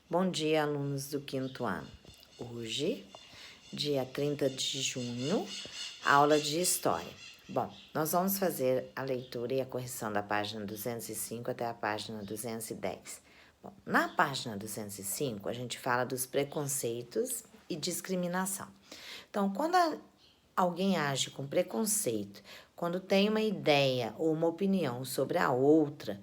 Bom dia, alunos do quinto ano. Hoje, dia 30 de junho, aula de História. Bom, nós vamos fazer a leitura e a correção da página 205 até a página 210. Bom, na página 205, a gente fala dos preconceitos e discriminação. Então, quando alguém age com preconceito, quando tem uma ideia ou uma opinião sobre a outra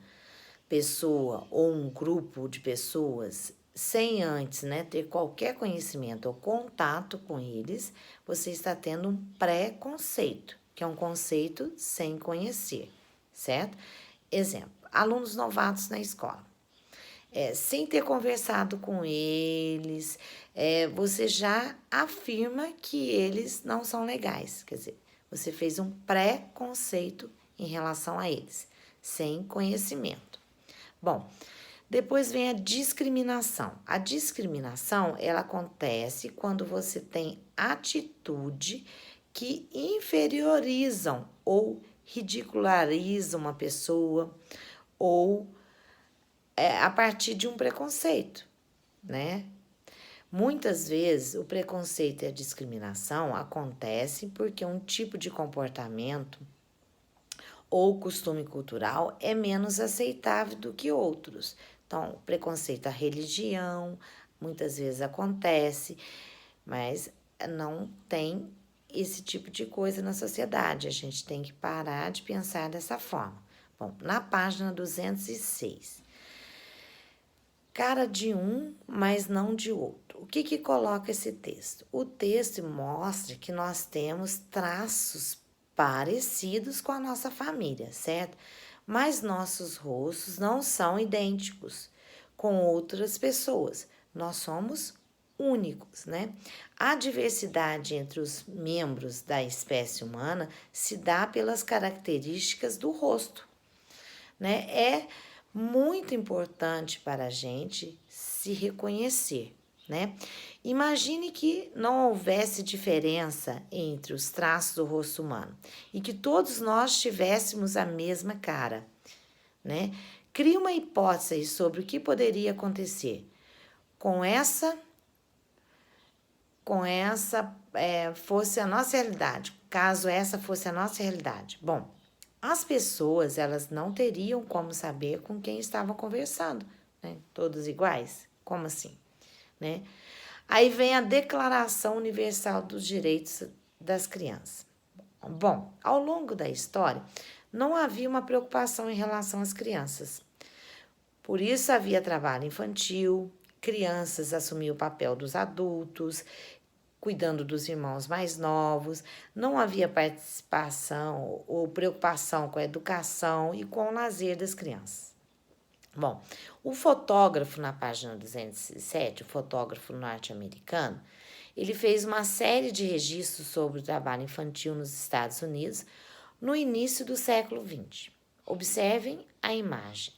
pessoa ou um grupo de pessoas, sem antes, ter qualquer conhecimento ou contato com eles, você está tendo um preconceito, que é um conceito sem conhecer, certo? Exemplo, alunos novatos na escola. Sem ter conversado com eles, você já afirma que eles não são legais. Quer dizer, você fez um preconceito em relação a eles, sem conhecimento. Bom, depois vem a discriminação. A discriminação, ela acontece quando você tem atitude que inferiorizam ou ridicularizam uma pessoa ou a partir de um preconceito, né? Muitas vezes o preconceito e a discriminação acontecem porque um tipo de comportamento ou costume cultural é menos aceitável do que outros. Então, preconceito à religião muitas vezes acontece, mas não tem esse tipo de coisa na sociedade. A gente tem que parar de pensar dessa forma. Bom, na página 206. Cara de um, mas não de outro. O que coloca esse texto? O texto mostra que nós temos traços parecidos com a nossa família, certo? Mas nossos rostos não são idênticos com outras pessoas. Nós somos únicos, né? A diversidade entre os membros da espécie humana se dá pelas características do rosto, né? É muito importante para a gente se reconhecer, né? Imagine que não houvesse diferença entre os traços do rosto humano e que todos nós tivéssemos a mesma cara, né? Crie uma hipótese sobre o que poderia acontecer fosse a nossa realidade, caso essa fosse a nossa realidade. Bom, as pessoas, elas não teriam como saber com quem estavam conversando, né? Todos iguais? Como assim, né? Aí vem a Declaração Universal dos Direitos das Crianças. Bom, ao longo da história, não havia uma preocupação em relação às crianças. Por isso havia trabalho infantil, crianças assumiam o papel dos adultos, cuidando dos irmãos mais novos, não havia participação ou preocupação com a educação e com o lazer das crianças. Bom, o fotógrafo na página 207, o fotógrafo norte-americano, ele fez uma série de registros sobre o trabalho infantil nos Estados Unidos no início do século XX. Observem a imagem.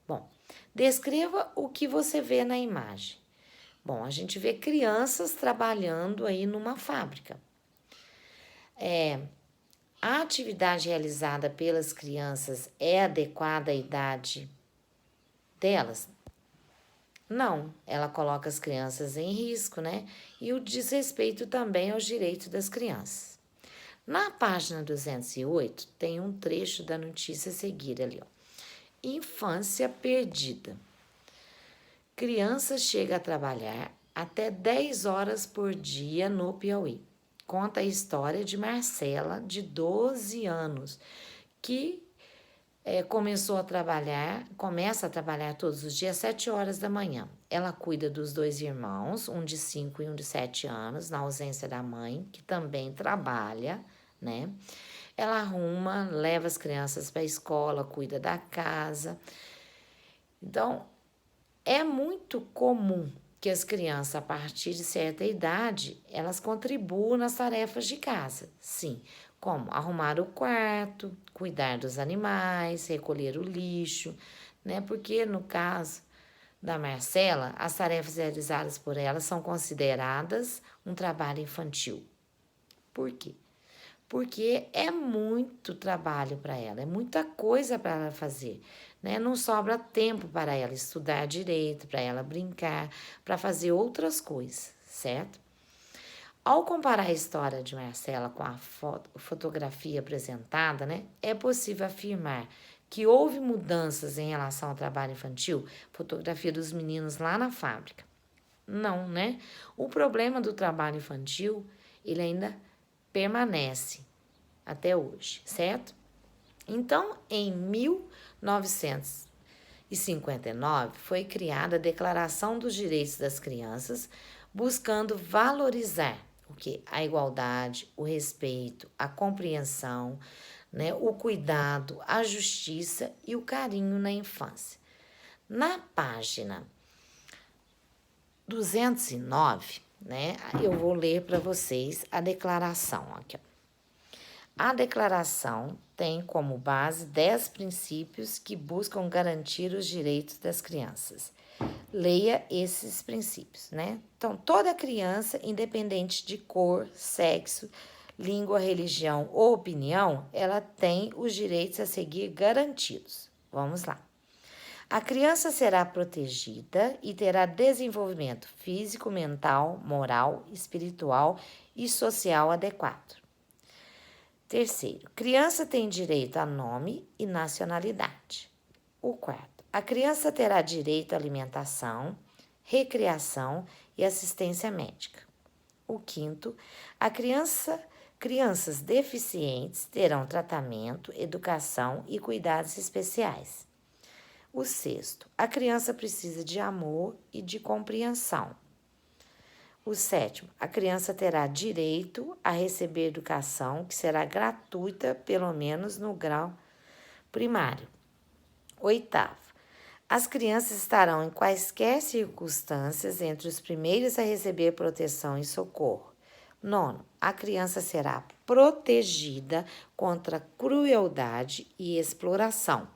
Bom, descreva o que você vê na imagem. Bom, a gente vê crianças trabalhando aí numa fábrica. A atividade realizada pelas crianças é adequada à idade delas? Não, ela coloca as crianças em risco, né? E o desrespeito também aos direitos das crianças. Na página 208, tem um trecho da notícia a seguir ali, ó. Infância perdida. Criança chega a trabalhar até 10 horas por dia no Piauí. Conta a história de Marcela, de 12 anos, que começa a trabalhar todos os dias, 7 horas da manhã. Ela cuida dos dois irmãos, um de 5 e um de 7 anos, na ausência da mãe, que também trabalha, né? Ela arruma, leva as crianças para a escola, cuida da casa. Então, é muito comum que as crianças, a partir de certa idade, elas contribuam nas tarefas de casa, sim, como arrumar o quarto, cuidar dos animais, recolher o lixo, né? Porque no caso da Marcela, as tarefas realizadas por ela são consideradas um trabalho infantil. Por quê? Porque é muito trabalho para ela, é muita coisa para ela fazer. né? Não sobra tempo para ela estudar direito, para ela brincar, para fazer outras coisas, certo? Ao comparar a história de Marcela com a fotografia apresentada, né, é possível afirmar que houve mudanças em relação ao trabalho infantil, fotografia dos meninos lá na fábrica. Não, né? O problema do trabalho infantil, ele ainda permanece até hoje, certo? Então, em 1959, foi criada a Declaração dos Direitos das Crianças, buscando valorizar o que? A igualdade, o respeito, a compreensão, né, o cuidado, a justiça e o carinho na infância. Na página 209, né, eu vou ler para vocês a declaração aqui. A declaração tem como base 10 princípios que buscam garantir os direitos das crianças. Leia esses princípios, né? Então, toda criança, independente de cor, sexo, língua, religião ou opinião, ela tem os direitos a seguir garantidos. Vamos lá. A criança será protegida e terá desenvolvimento físico, mental, moral, espiritual e social adequado. Terceiro, criança tem direito a nome e nacionalidade. O quarto, a criança terá direito à alimentação, recreação e assistência médica. O quinto, crianças deficientes terão tratamento, educação e cuidados especiais. O sexto, a criança precisa de amor e de compreensão. O sétimo, a criança terá direito a receber educação que será gratuita, pelo menos no grau primário. Oitavo, as crianças estarão em quaisquer circunstâncias entre os primeiros a receber proteção e socorro. Nono, a criança será protegida contra crueldade e exploração.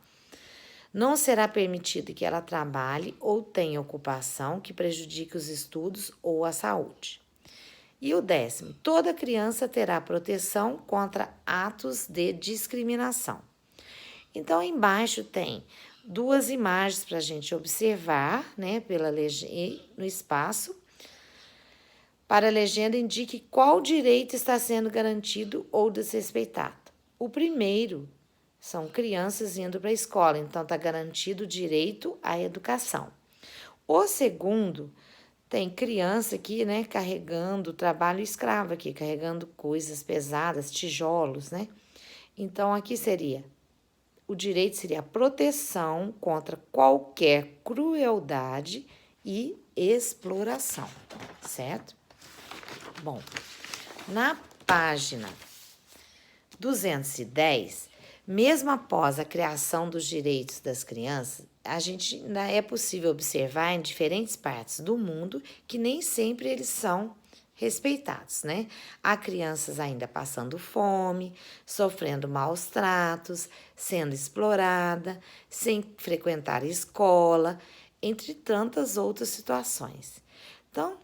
Não será permitido que ela trabalhe ou tenha ocupação que prejudique os estudos ou a saúde. E o 10º, toda criança terá proteção contra atos de discriminação. Então, embaixo tem 2 imagens para a gente observar, né, no espaço. Para a legenda, indique qual direito está sendo garantido ou desrespeitado. O primeiro são crianças indo para a escola, então está garantido o direito à educação. O segundo tem criança aqui, né, carregando trabalho escravo aqui, carregando coisas pesadas, tijolos, né? Então aqui o direito seria a proteção contra qualquer crueldade e exploração, certo? Bom, na página 210, mesmo após a criação dos direitos das crianças, a gente ainda é possível observar em diferentes partes do mundo que nem sempre eles são respeitados, né? Há crianças ainda passando fome, sofrendo maus tratos, sendo explorada, sem frequentar a escola, entre tantas outras situações. Então,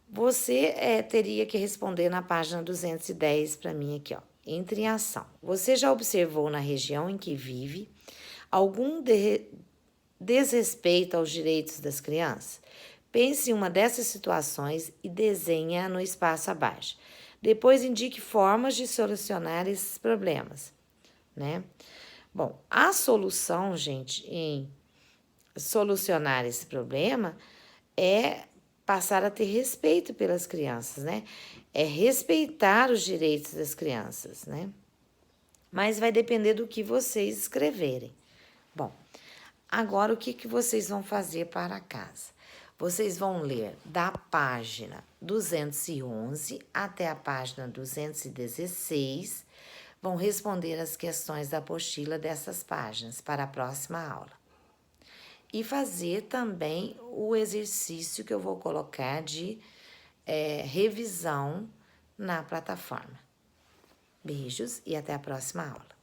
você teria que responder na página 210 para mim aqui, ó. Entre em ação. Você já observou na região em que vive algum desrespeito aos direitos das crianças? Pense em uma dessas situações e desenhe no espaço abaixo. Depois indique formas de solucionar esses problemas, né? Bom, a solução, gente, em solucionar esse problema é passar a ter respeito pelas crianças, né? É respeitar os direitos das crianças, né? Mas vai depender do que vocês escreverem. Bom, agora o que vocês vão fazer para casa? Vocês vão ler da página 211 até a página 216, vão responder as questões da apostila dessas páginas para a próxima aula. E fazer também o exercício que eu vou colocar de revisão na plataforma. Beijos e até a próxima aula.